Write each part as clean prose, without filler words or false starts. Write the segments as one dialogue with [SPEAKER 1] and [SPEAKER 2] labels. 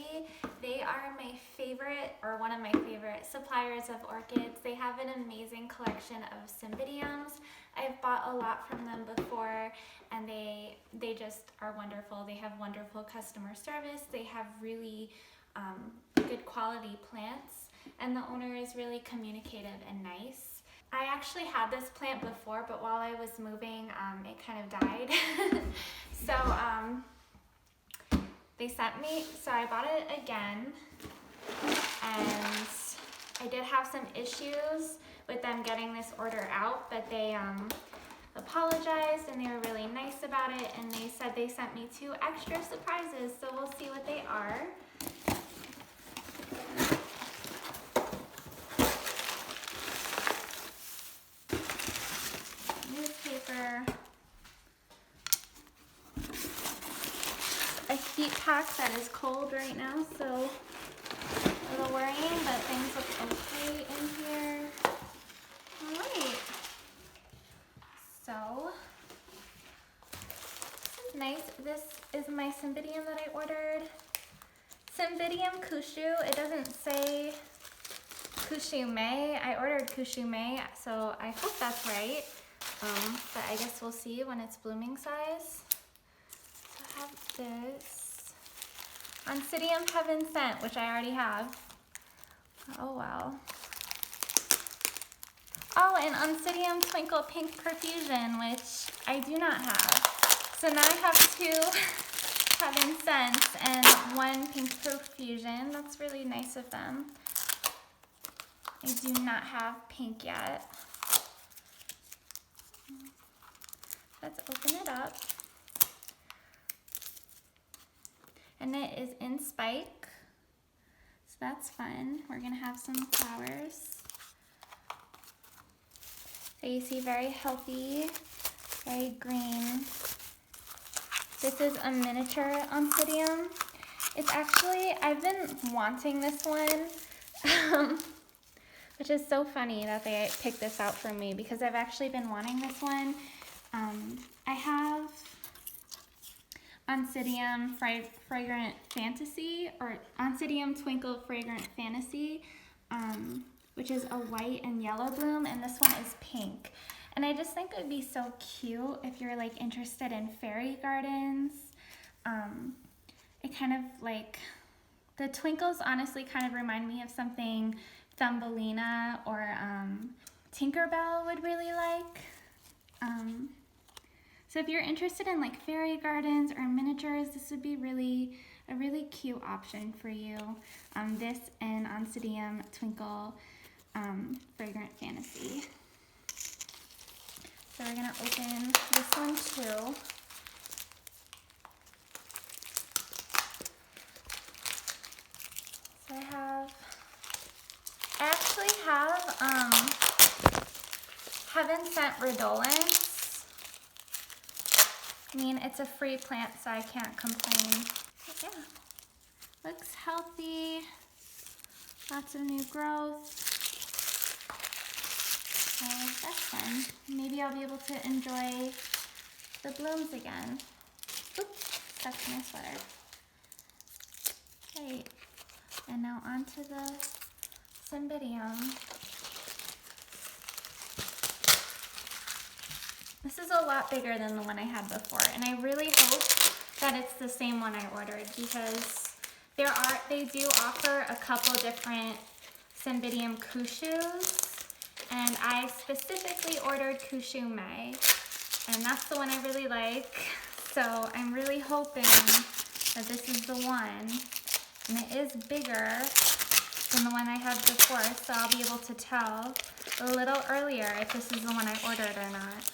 [SPEAKER 1] Literally, they are my favorite, or one of my favorite suppliers of orchids. They have an amazing collection of Cymbidiums. I've bought a lot from them before, and they just are wonderful. They have wonderful customer service. They have really good quality plants, and the owner is really communicative and nice. I actually had this plant before, but while I was moving, it kind of died. So they sent me, so I bought it again, and I did have some issues with them getting this order out, but they apologized and they were really nice about it, and they said they sent me 2 extra surprises, so we'll see what they are. Newspaper, a heat pack that is cold right now, so a little worrying, but things look okay in here. Alright, so this is nice. This is my Cymbidium that I ordered. Cymbidium Koushu, it doesn't say Koushu Mae. I ordered Koushu Mae, so I hope that's right. But I guess we'll see when it's blooming size. So I have this. Oncidium Heaven Sent, which I already have. Oh wow. Oh, and Oncidium Twinkle Pink Perfusion, which I do not have. So now I have 2 Heaven Scents and 1 Pink Perfusion. That's really nice of them. I do not have pink yet. Let's open it up. And it is in spike, so that's fun. We're gonna have some flowers. So you see, very healthy, very green. This is a miniature Oncidium. It's actually, I've been wanting this one, which is so funny that they picked this out for me, because I've actually been wanting this one. I have Oncidium Fragrant Fantasy, or Oncidium Twinkle Fragrant Fantasy, which is a white and yellow bloom, and this one is pink. And I just think it would be so cute if you're like interested in fairy gardens. It kind of like, the twinkles honestly kind of remind me of something Thumbelina or Tinkerbell would really like. So if you're interested in like fairy gardens or miniatures, this would be a really cute option for you. This and Oncidium Twinkle Fragrant Fantasy. So we're gonna open this one too. So I actually have Heaven Sent Redolence. I mean, it's a free plant, so I can't complain. But yeah, looks healthy, lots of new growth. So that's fun. Maybe I'll be able to enjoy the blooms again. Oops, stuck to my sweater. Right, and now onto the Cymbidium. This is a lot bigger than the one I had before, and I really hope that it's the same one I ordered, because they do offer a couple different Cymbidium Koushus, and I specifically ordered Koushu Mae, and that's the one I really like. So I'm really hoping that this is the one, and it is bigger than the one I had before, so I'll be able to tell a little earlier if this is the one I ordered or not.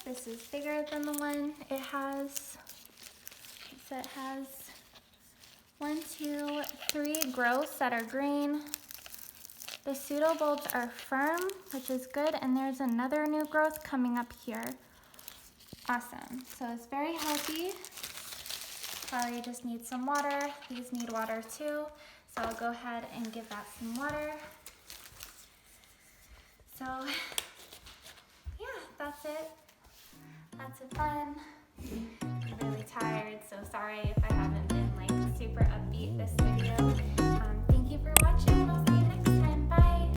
[SPEAKER 1] This is bigger than the one it has. So it has 1, 2, 3 growths that are green. The pseudobulbs are firm, which is good, and there's another new growth coming up here. Awesome. So it's very healthy. Probably just need some water. These need water too. So I'll go ahead and give that some water. So yeah, that's it. Lots of fun. I'm really tired, so sorry if I haven't been